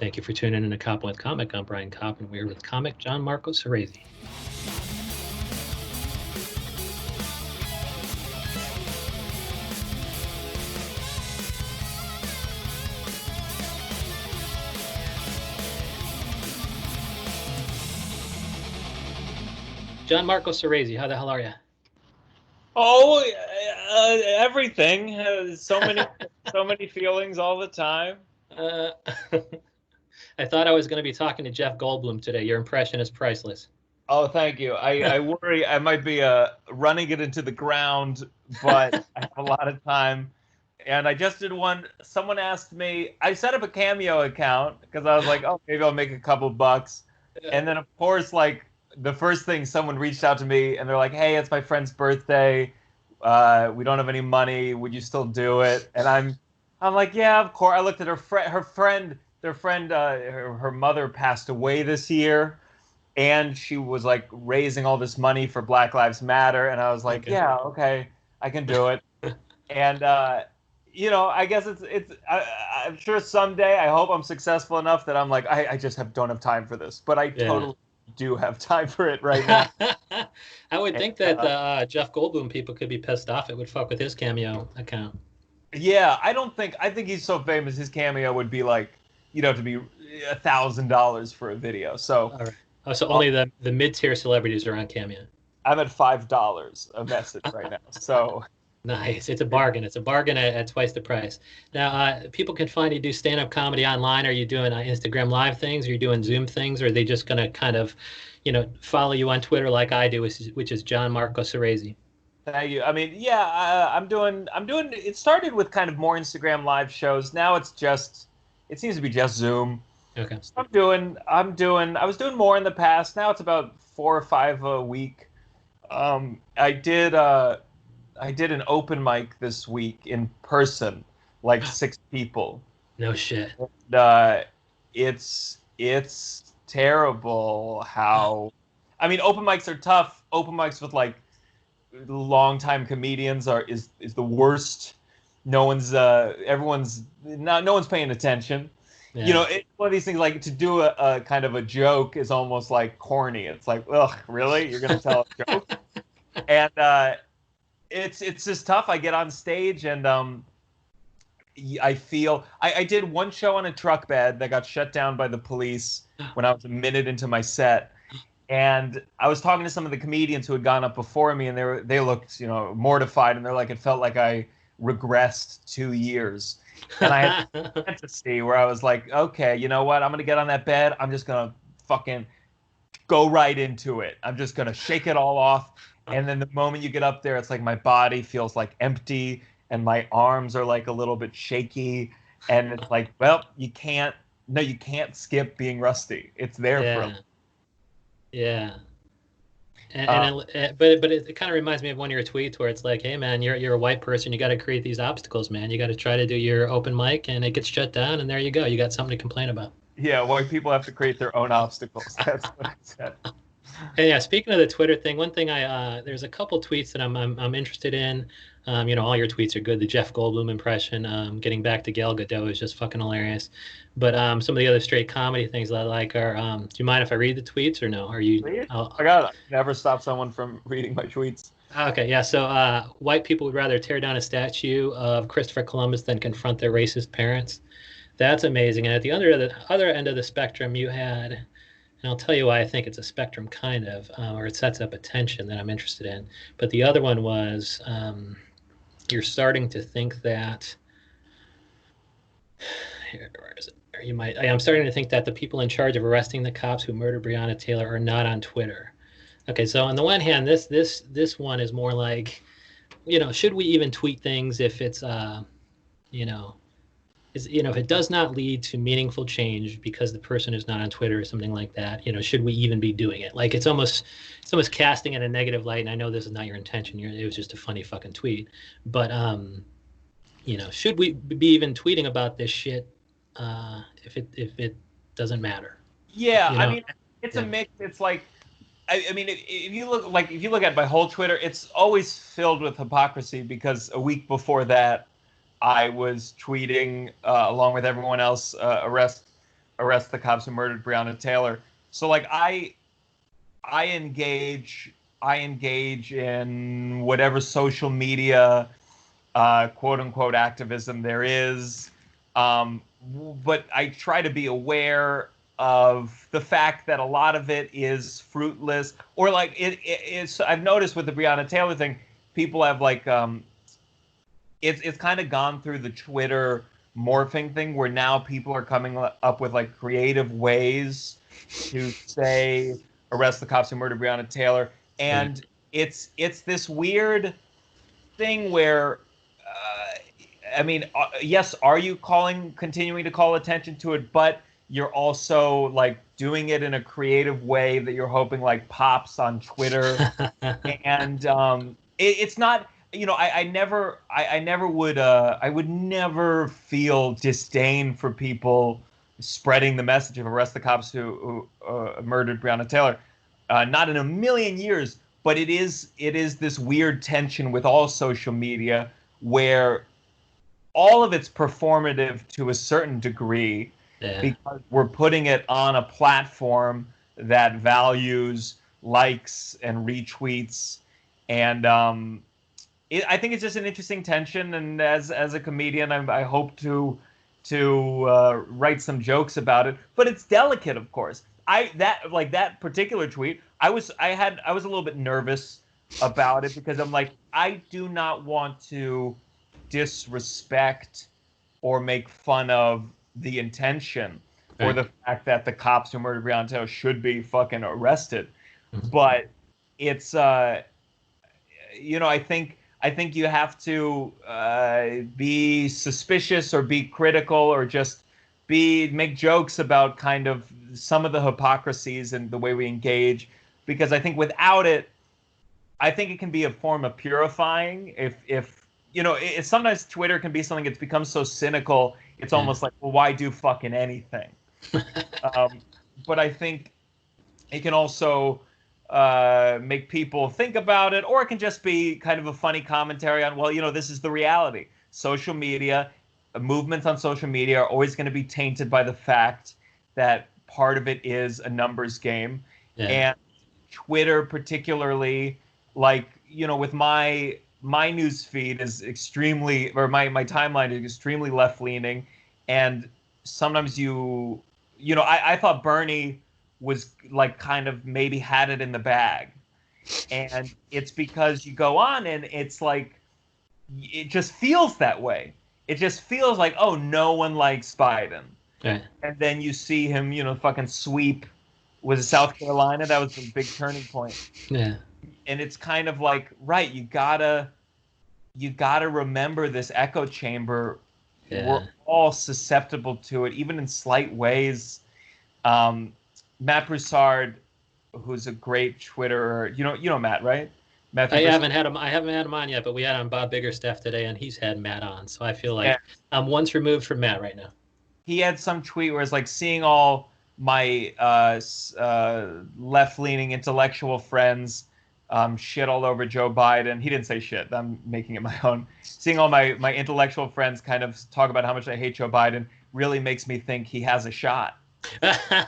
Thank you for tuning in to Koppen with Comic. I'm Brian Koppen. We're with comic Gianmarco Soresi. Gianmarco Soresi, how the hell are you? Oh, everything. So many feelings all the time. I thought I was going to be talking to Jeff Goldblum today. Your impression is priceless. Oh, thank you. I worry I might be running it into the ground, but I have a lot of time. And I just did one. Someone asked me. I set up a Cameo account because I was like, oh, maybe I'll make a couple bucks. And then, of course, like the first thing, someone reached out to me and they're like, hey, it's my friend's birthday. We don't have any money. Would you still do it? And I'm like, yeah, of course. I looked at her mother passed away this year, and she was like raising all this money for Black Lives Matter, and I was like, Okay. yeah, okay, I can do it. And I guess I'm sure someday I hope I'm successful enough that I'm like I just don't have time for this, but I totally do have time for it right now. I would think that the Jeff Goldblum people could be pissed off. It would fuck with his Cameo account. Yeah, I think he's so famous. His Cameo would be like, to be $1,000 for a video. So, all right. Oh, so only the mid-tier celebrities are on Cameo. I'm at $5 a message right now. So nice. It's a bargain. It's a bargain at twice the price. Now, people can find you do stand-up comedy online. Are you doing Instagram Live things? Are you doing Zoom things? Or are they just going to kind of, follow you on Twitter like I do, which is Gianmarco Soresi? Thank you. I mean, yeah, I'm doing. It started with kind of more Instagram Live shows. Now it seems to be just Zoom. Okay. So I was doing more in the past. Now it's about 4 or 5 a week. I did an open mic this week in person, like 6 people. No shit. And, it's terrible how, I mean, open mics are tough. Open mics with like longtime comedians is the worst. No one's paying attention. Yeah. It's one of these things, like to do a kind of a joke is almost like corny. It's like, ugh, really? You're gonna tell a joke? And it's just tough. I get on stage and I feel I did one show on a truck bed that got shut down by the police when I was a minute into my set. And I was talking to some of the comedians who had gone up before me, and they looked, mortified, and they're like, it felt like I regressed 2 years. And I had a fantasy where I was like, okay, you know what? I'm gonna get on that bed. I'm just gonna fucking go right into it. I'm just gonna shake it all off. And then the moment you get up there, it's like my body feels like empty, and my arms are like a little bit shaky. And it's like, well, you can't skip being rusty. It's there for a Yeah. But it kind of reminds me of one of your tweets where it's like, hey man, you're a white person, you got to create these obstacles, man. You got to try to do your open mic, and it gets shut down, and there you go. You got something to complain about. Yeah, white people have to create their own obstacles. That's what I said. And yeah, speaking of the Twitter thing, one thing there's a couple tweets that I'm interested in. All your tweets are good. The Jeff Goldblum impression, getting back to Gal Gadot is just fucking hilarious. But some of the other straight comedy things that I like are, do you mind if I read the tweets or no? Are you? I gotta never stop someone from reading my tweets. Okay, yeah. So white people would rather tear down a statue of Christopher Columbus than confront their racist parents. That's amazing. And at the other end of the spectrum, you had, and I'll tell you why I think it's a spectrum kind of, or it sets up a tension that I'm interested in. But the other one was, you're starting to think that, where is it? Or I'm starting to think that the people in charge of arresting the cops who murdered Breonna Taylor are not on Twitter. Okay, so on the one hand, this one is more like, should we even tweet things if it's, if it does not lead to meaningful change because the person is not on Twitter or something like that, should we even be doing it? Like it's almost casting in a negative light. And I know this is not your intention. It was just a funny fucking tweet. But should we be even tweeting about this shit if it doesn't matter? Yeah, I mean, it's a mix. It's like, I mean, if you look at my whole Twitter, it's always filled with hypocrisy because a week before that, I was tweeting along with everyone else, arrest Arrest the Cops Who Murdered Breonna Taylor. So like I engage in whatever social media quote unquote activism there is. But I try to be aware of the fact that a lot of it is fruitless, or like it's. I've noticed with the Breonna Taylor thing, people have like it's kind of gone through the Twitter morphing thing where now people are coming up with like creative ways to say arrest the cops who murdered Breonna Taylor, and it's this weird thing where I mean, yes, are you continuing to call attention to it, but you're also like doing it in a creative way that you're hoping like pops on Twitter, and it's not. You know, I never would, I would never feel disdain for people spreading the message of arrest the cops who murdered Breonna Taylor. Not in a million years, but it is this weird tension with all social media where all of it's performative to a certain degree because we're putting it on a platform that values likes and retweets, and I think it's just an interesting tension. And as a comedian, I hope to write some jokes about it, but it's delicate, of course. That particular tweet, I was a little bit nervous about it because I'm like, I do not want to disrespect or make fun of the intention or the fact that the cops who murdered Breonna Taylor should be fucking arrested. But it's you know, I think you have to be suspicious or be critical or just make jokes about kind of some of the hypocrisies and the way we engage, because I think without it, I think it can be a form of purifying. If you know, sometimes Twitter can be something that's become so cynical, it's almost like, well, why do fucking anything? But I think it can also make people think about it, or it can just be kind of a funny commentary on, well, you know, this is the reality. Social media, movements on social media are always going to be tainted by the fact that part of it is a numbers game. And Twitter particularly, like, you know, with my news feed is extremely, or my timeline is extremely left-leaning, and sometimes you know, I thought Bernie was like kind of maybe had it in the bag, and it's because you go on and it's like it just feels that way. It just feels like, oh, no one likes Biden, and then you see him, you know, fucking sweep. Was it South Carolina? That was the big turning point. And it's kind of like, right, you gotta remember this echo chamber. We're all susceptible to it, even in slight ways. Matt Broussard, who's a great Twitterer, you know Matt, right? I haven't had him on yet, but we had on Bob Biggerstaff today, and he's had Matt on, so I feel like I'm once removed from Matt right now. He had some tweet where it's like, seeing all my left-leaning intellectual friends shit all over Joe Biden. He didn't say shit. I'm making it my own. Seeing all my intellectual friends kind of talk about how much I hate Joe Biden really makes me think he has a shot.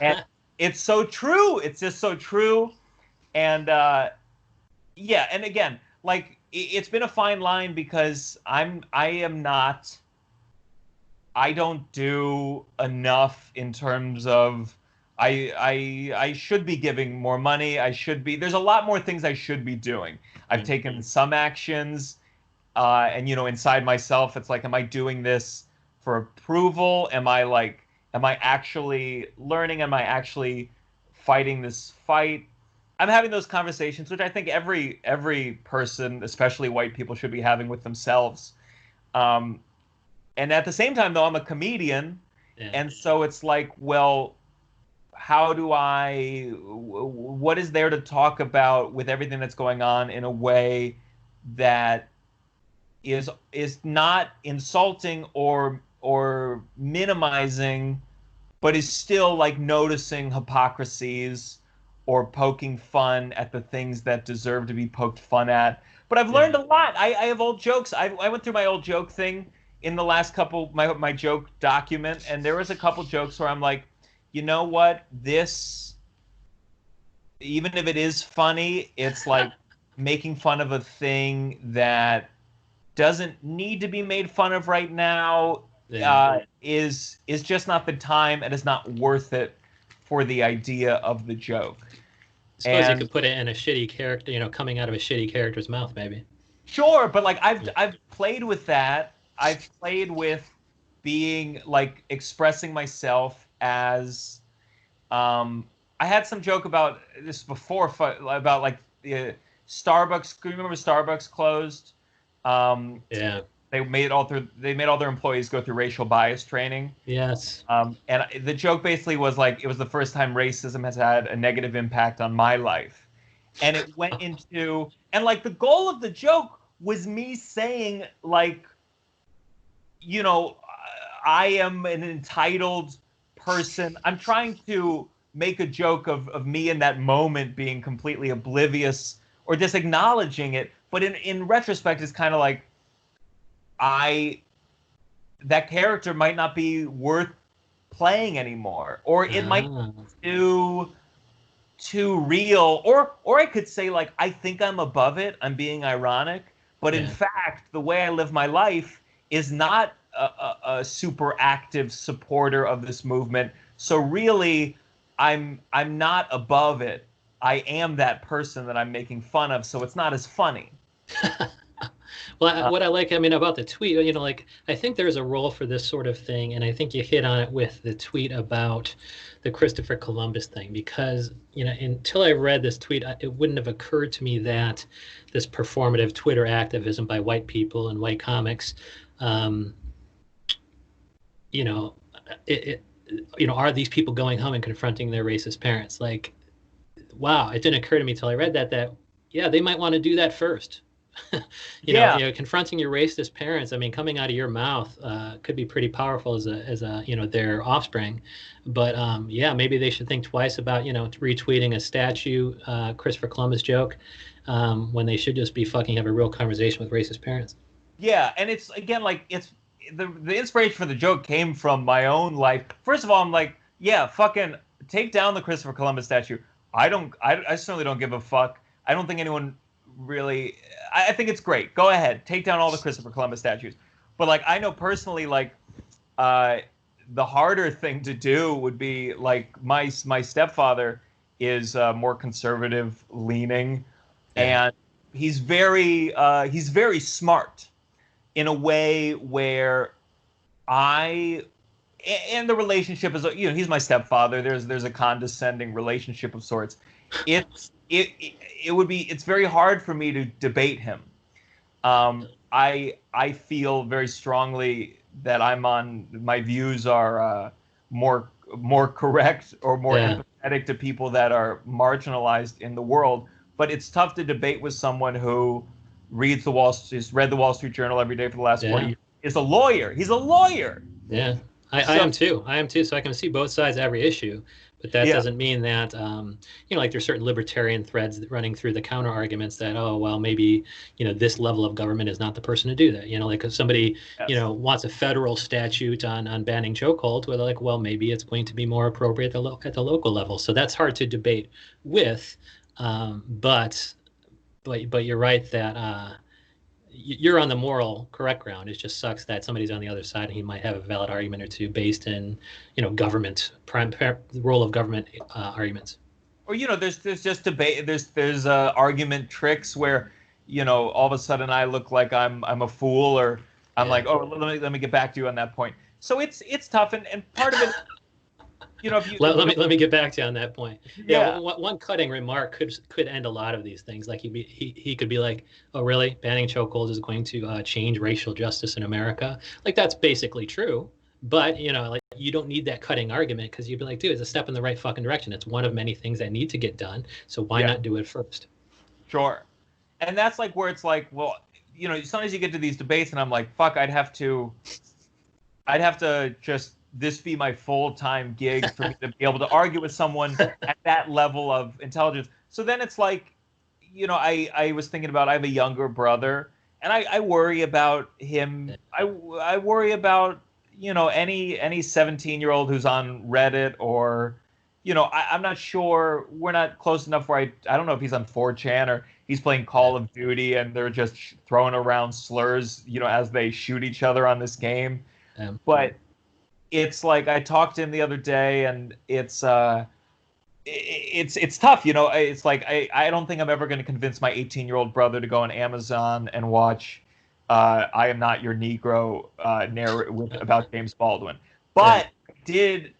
And it's so true. It's just so true. And yeah, and again, like, it's been a fine line because I don't do enough in terms of I should be giving more money. There's a lot more things I should be doing. I've taken some actions, and, you know, inside myself, it's like, am I doing this for approval? Am I actually learning? Am I actually fighting this fight? I'm having those conversations, which I think every person, especially white people, should be having with themselves. And at the same time, though, I'm a comedian, and so it's like, well, what is there to talk about with everything that's going on in a way that is not insulting or minimizing, but is still like noticing hypocrisies or poking fun at the things that deserve to be poked fun at. But I've learned a lot. I have old jokes. I went through my old joke thing in the last couple, my joke document, and there was a couple jokes where I'm like, you know what, this, even if it is funny, it's like making fun of a thing that doesn't need to be made fun of right now, Yeah. is just not the time and is not worth it for the idea of the joke. Suppose you And could put it in a shitty character, coming out of a shitty character's mouth, maybe. sure, but like Yeah. I've played with that. I've played with being like expressing myself as I had some joke about this before about like the Starbucks. Do you remember Starbucks closed? Um, Yeah. they made all their employees go through racial bias training. Yes. And the joke basically was like it was the first time racism has had a negative impact on my life. And it went into, and like the goal of the joke was me saying like, you know, I am an entitled person. I'm trying to make a joke of me in that moment being completely oblivious or just acknowledging it. But in retrospect, it's kind of like I that character might not be worth playing anymore, or it might Ah. be too real, or I could say like I think I'm above it. I'm being ironic, but in Yeah. fact, the way I live my life is not a super active supporter of this movement. So really, I'm not above it. I am that person that I'm making fun of. So it's not as funny. Well, Uh, what I like, about the tweet, like I think there's a role for this sort of thing, and I think you hit on it with the tweet about the Christopher Columbus thing, because until I read this tweet, it wouldn't have occurred to me that this performative Twitter activism by white people and white comics, um, you know, are these people going home and confronting their racist parents? Like, wow, it didn't occur to me till I read that yeah, they might want to do that first. yeah, Confronting your racist parents, coming out of your mouth could be pretty powerful as a their offspring. But yeah, maybe they should think twice about retweeting a statue Christopher Columbus joke when they should just be fucking have a real conversation with racist parents. yeah, and it's again like it's the inspiration for the joke came from my own life. First of all, I'm like, yeah, fucking take down the Christopher Columbus statue. I certainly don't give a fuck. I don't think anyone really. I think it's great. Go ahead, take down all the Christopher Columbus statues. But like, I know personally, like, uh, the harder thing to do would be like my stepfather is more conservative leaning, Yeah. and he's very smart in a way where I and the relationship is, he's my stepfather. There's a condescending relationship of sorts. It would be, it's very hard for me to debate him. I feel very strongly that my views are more correct or more Yeah. empathetic to people that are marginalized in the world. But it's tough to debate with someone who has read the Wall Street Journal every day for the last 40 Yeah. years. Is a lawyer. He's a lawyer. Yeah, I So am too. I am too. So I can see both sides of every issue, but that yeah, doesn't mean that like there's certain libertarian threads running through the counter arguments that, oh well, maybe this level of government is not the person to do that. Like if somebody yes. wants a federal statute on banning chokeholds, well, they're like, well, maybe it's going to be more appropriate at the local level. So that's hard to debate with, but you're right that. You're on the moral correct ground. It just sucks that somebody's on the other side and he might have a valid argument or two based in, government, the role of government arguments. Or there's just debate. There's argument tricks where all of a sudden I look like I'm a fool, or I'm Yeah. like, oh, let me get back to you on that point. So it's tough, and part of it, if you Let, if you let me don't, let me get back to you on that point. Yeah, yeah, one cutting remark could end a lot of these things. Like he could be like, "Oh, really? Banning chokeholds is going to change racial justice in America?" Like that's basically true. But like you don't need that cutting argument because you'd be like, "Dude, it's a step in the right fucking direction. It's one of many things that need to get done. So why yeah, not do it first?" sure. And that's like where it's like, well, sometimes you get to these debates, and I'm like, fuck, I'd have to just this be my full-time gig for me to be able to argue with someone at that level of intelligence. So then it's like, I was thinking about, I have a younger brother, and I worry about him. I worry about any 17-year-old who's on Reddit or, I'm not sure. We're not close enough where I don't know if he's on 4chan or he's playing Yeah. Call of Duty and they're just throwing around slurs, as they shoot each other on this game. Um, But it's like I talked to him the other day, and it's tough. It's like I don't think I'm ever going to convince my 18-year-old brother to go on Amazon and watch I Am Not Your Negro narrative about James Baldwin. yeah. But I did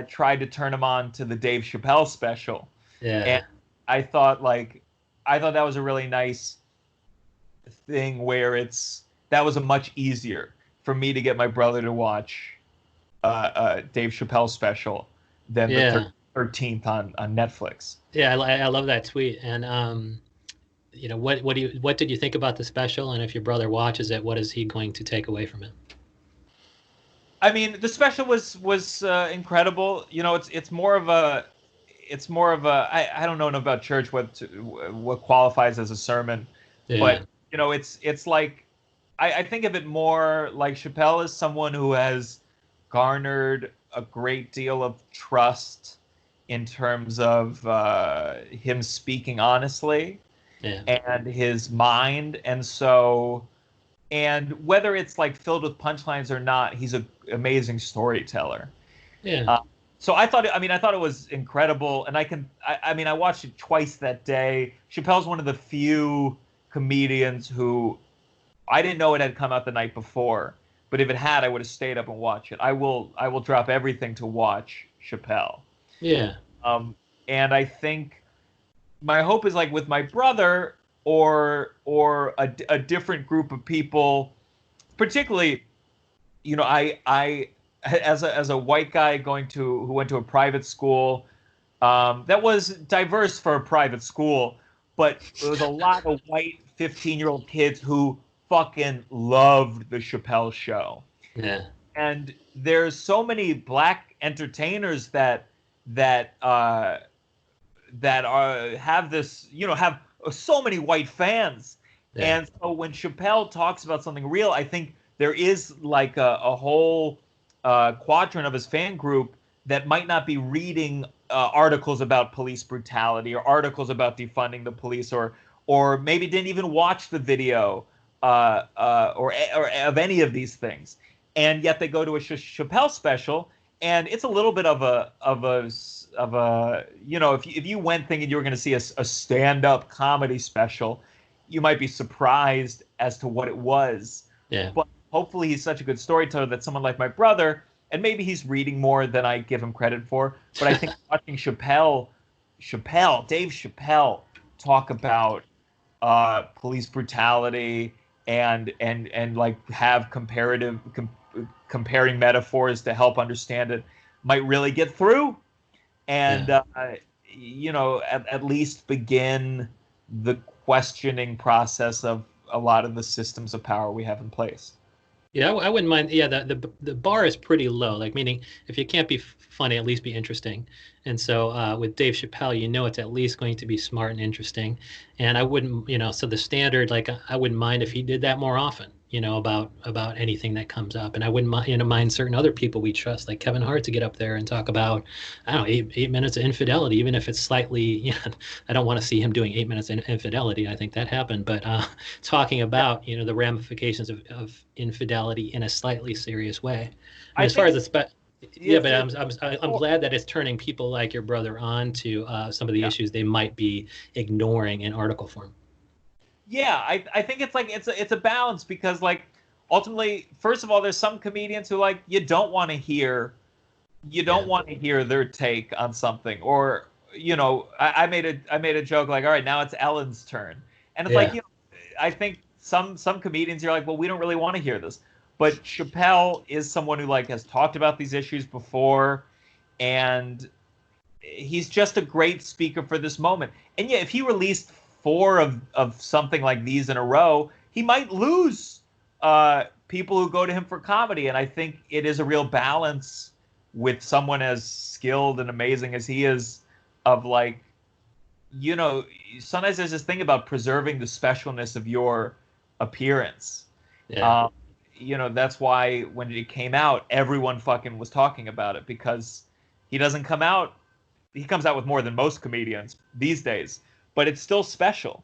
try to turn him on to the Dave Chappelle special, and Yeah. I thought that was a really nice thing where that was a much easier for me to get my brother to watch Dave Chappelle special than the Yeah. 13th on Netflix. Yeah. I love that tweet. And what did you think about the special? And if your brother watches it, what is he going to take away from it? I mean, the special was incredible. I don't know enough about church what qualifies as a sermon, but Yeah. it's like I think of it more like Chappelle is someone who has garnered a great deal of trust in terms of him speaking honestly Yeah. and his mind, and whether it's like filled with punchlines or not, he's an amazing storyteller. Yeah. Uh, so I thought it was incredible, and I watched it twice that day. Chappelle's one of the few comedians who I didn't know it had come out the night before, but if it had, I would have stayed up and watched it. I will drop everything to watch Chappelle. Yeah. Um, and I think my hope is like with my brother or a different group of people, particularly, I as a white guy who went to a private school, that was diverse for a private school, but it was a lot of white 15-year-old kids who fucking loved the Chappelle show. Yeah. And there's so many black entertainers that have this, have so many white fans. Yeah. And so when Chappelle talks about something real, I think there is like a whole quadrant of his fan group that might not be reading articles about police brutality or articles about defunding the police, or maybe didn't even watch the video or of any of these things, and yet they go to a Chappelle special, and it's a little bit of a if you went thinking you were going to see a stand-up comedy special, you might be surprised as to what it was. Yeah. But hopefully he's such a good storyteller that someone like my brother, and maybe he's reading more than I give him credit for, but I think watching Dave Chappelle talk about police brutality and like have comparing metaphors to help understand it might really get through, and Yeah. at least begin the questioning process of a lot of the systems of power we have in place. Yeah, I wouldn't mind. Yeah, the bar is pretty low. Like meaning, if you can't be funny, at least be interesting. And so with Dave Chappelle, it's at least going to be smart and interesting. And I wouldn't, so the standard, like I wouldn't mind if he did that more often. About anything that comes up, and I wouldn't mind certain other people we trust, like Kevin Hart, to get up there and talk about, I don't know, 8 minutes of infidelity, even if it's slightly. I don't want to see him doing 8 minutes of infidelity. I think that happened, but talking about the ramifications of infidelity in a slightly serious way. I mean, I as far think as yeah, but I'm glad that it's turning people like your brother on to some of the yeah. issues they might be ignoring in article form. Yeah, I think it's like it's a balance, because like ultimately, first of all, there's some comedians who like you don't want to hear Yeah, their take on something, or I made a joke like, all right, now it's Ellen's turn, and it's like, yeah, I think some comedians, you're like, well, we don't really want to hear this, but Chappelle is someone who like has talked about these issues before, and he's just a great speaker for this moment. And yeah, if he released four of something like these in a row, he might lose people who go to him for comedy. And I think it is a real balance with someone as skilled and amazing as he is, of like, sometimes there's this thing about preserving the specialness of your appearance. yeah, Um, that's why when it came out, everyone fucking was talking about it, because he doesn't come out. He comes out with more than most comedians these days, but it's still special.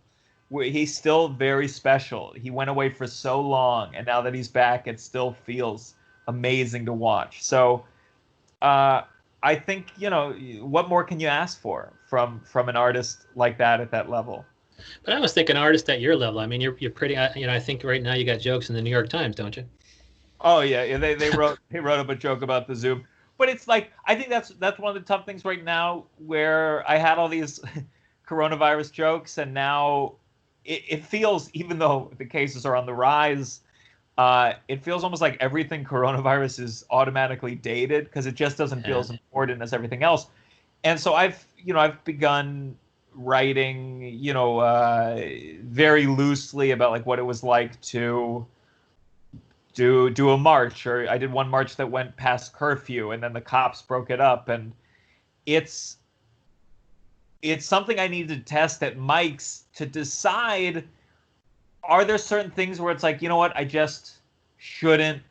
He's still very special. He went away for so long, and now that he's back, it still feels amazing to watch. So, I think, what more can you ask for from an artist like that at that level? But I was thinking artist at your level. I mean, you're pretty. I think right now you got jokes in the New York Times, don't you? Oh yeah, they wrote up a joke about the Zoom, but it's like, I think that's one of the tough things right now, where I had all these coronavirus jokes, and now it feels, even though the cases are on the rise, it feels almost like everything coronavirus is automatically dated, because it just doesn't feel Yeah. as important as everything else. And so I've begun writing, very loosely about like what it was like to do a march. Or I did one march that went past curfew, and then the cops broke it up, and it's it's something I need to test at mics to decide, are there certain things where it's like, you know what, I just shouldn't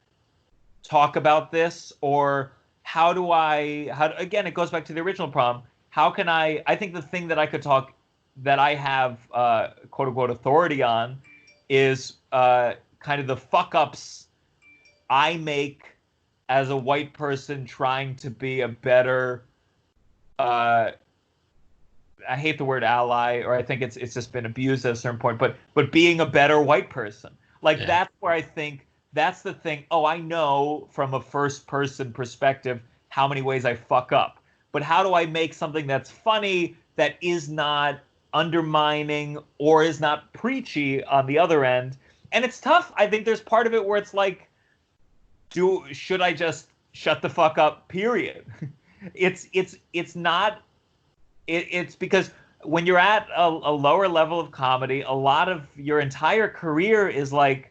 talk about this? Or again, it goes back to the original problem. How can I think the thing that I could talk, that I have quote unquote authority on, is kind of the fuck ups I make as a white person trying to be a better, uh, I hate the word ally, or I think it's just been abused at a certain point, but being a better white person. Like, Yeah. that's where I think that's the thing. Oh, I know from a first person perspective how many ways I fuck up. But how do I make something that's funny, that is not undermining or is not preachy on the other end? And it's tough. I think there's part of it where it's like, should I just shut the fuck up, period? It's not, it's because when you're at a lower level of comedy, a lot of your entire career is like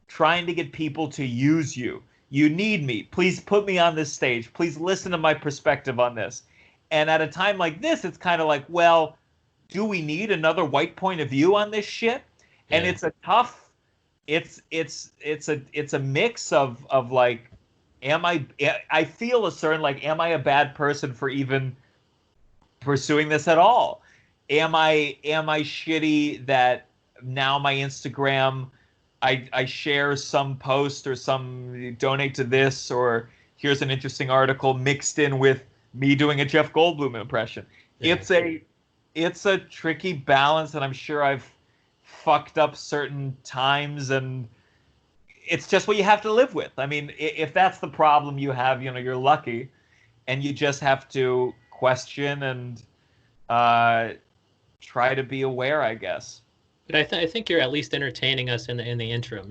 trying to get people to use you. You need me. Please put me on this stage. Please listen to my perspective on this. And at a time like this, it's kind of like, well, do we need another white point of view on this shit? And Yeah. it's a tough, it's a mix of like, I feel a certain, like, am I a bad person for even pursuing this at all? Am I shitty that now my Instagram, I share some post or some donate to this, or here's an interesting article mixed in with me doing a Jeff Goldblum impression. Yeah. It's a tricky balance, and I'm sure I've fucked up certain times, and it's just what you have to live with. I mean, if that's the problem you have, you're lucky, and you just have to question and uh, try to be aware, I guess. But I think you're at least entertaining us in the interim.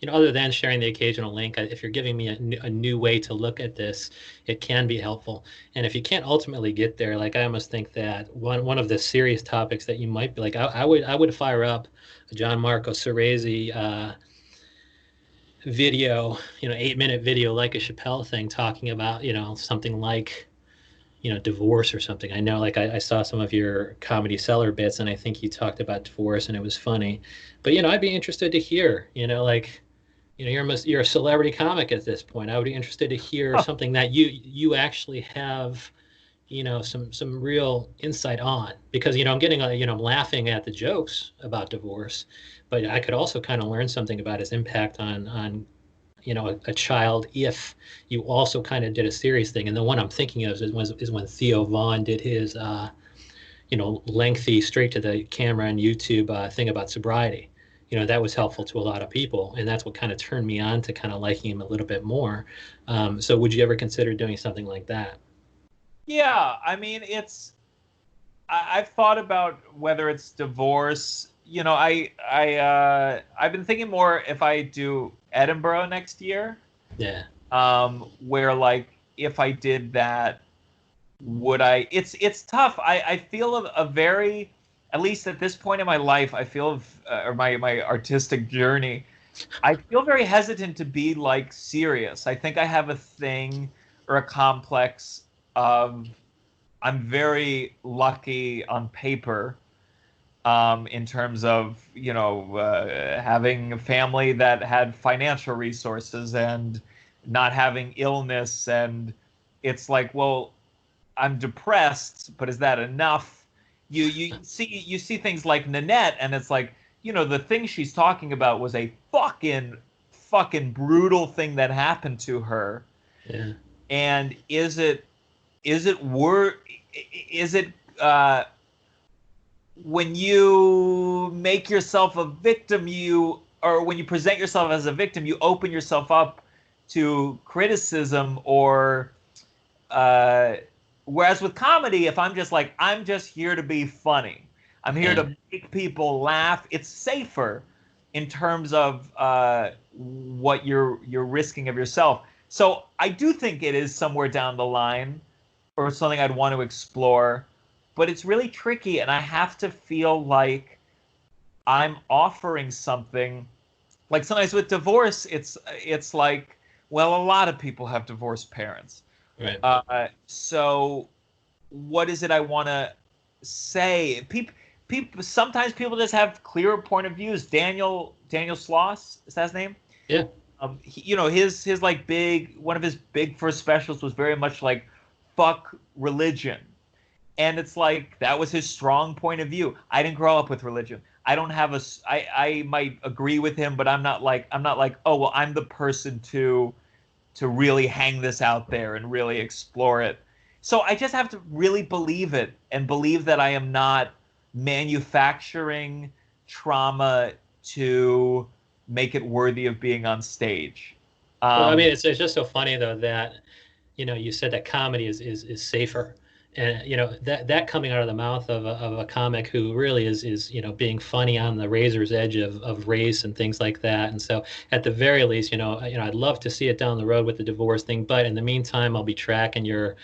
Other than sharing the occasional link, if you're giving me a new way to look at this, it can be helpful. And if you can't ultimately get there, like, I almost think that one of the serious topics that you might be like, I would fire up a Gianmarco Soresi video, 8-minute video, like a Chappelle thing, talking about, something like, divorce or something. I know, like, I saw some of your Comedy Cellar bits, and I think you talked about divorce, and it was funny. But, I'd be interested to hear, like, you're a celebrity comic at this point. I would be interested to hear something that you actually have, some real insight on, because, I'm getting, I'm laughing at the jokes about divorce, but I could also kind of learn something about his impact on a child, if you also kind of did a serious thing. And the one I'm thinking of is when Theo Vaughn did his lengthy straight to the camera on YouTube thing about sobriety. That was helpful to a lot of people, and that's what kind of turned me on to kind of liking him a little bit more. So would you ever consider doing something like that? Yeah, I mean, I've thought about whether it's divorce. I've been thinking more if I do Edinburgh next year, Yeah. where, like, if I did that, would I? It's tough. I feel a very, at least at this point in my life, I feel, or my artistic journey, I feel very hesitant to be, like, serious. I think I have a thing, or a complex of, I'm very lucky on paper. in terms of, having a family that had financial resources and not having illness. And it's like, well, I'm depressed, but is that enough? You see things like Nanette, and it's like, the thing she's talking about was a fucking brutal thing that happened to her. Yeah. And is it when you make yourself a victim, or when you present yourself as a victim, you open yourself up to criticism, or whereas with comedy, if I'm just here to be funny, I'm here Yeah. to make people laugh, it's safer in terms of what you're risking of yourself. So I do think it is somewhere down the line, or something I'd want to explore, but it's really tricky, and I have to feel like I'm offering something. Like sometimes with divorce, it's like, well, a lot of people have divorced parents. Right. So what is it I want to say? People sometimes people just have clearer point of views. Daniel Sloss, is that his name? Yeah. His like one of his big first specials was very much like fuck religion. And it's like, that was his strong point of view. I didn't grow up with religion. I don't have I might agree with him, but I'm not like, oh, well, I'm the person to really hang this out there and really explore it. So I just have to really believe it, and believe that I am not manufacturing trauma to make it worthy of being on stage. Well, I Um, mean, it's just so funny though that you said that comedy is safer, and that coming out of the mouth of a comic who really is being funny on the razor's edge of race and things like that. And so at the very least, I'd love to see it down the road with the divorce thing, but in the meantime, I'll be tracking your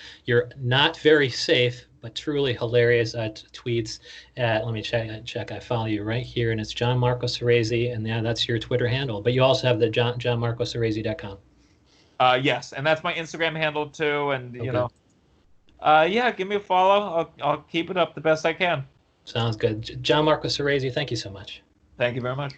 not very safe but truly hilarious tweets at, let me check. I follow you right here, and it's Gianmarco Soresi, and yeah, that's your Twitter handle. But you also have the johnmarcosoresi.com. yes, and that's my Instagram handle too. And Okay. yeah, give me a follow. I'll keep it up the best I can. Sounds good. Gianmarco Soresi, thank you so much. Thank you very much.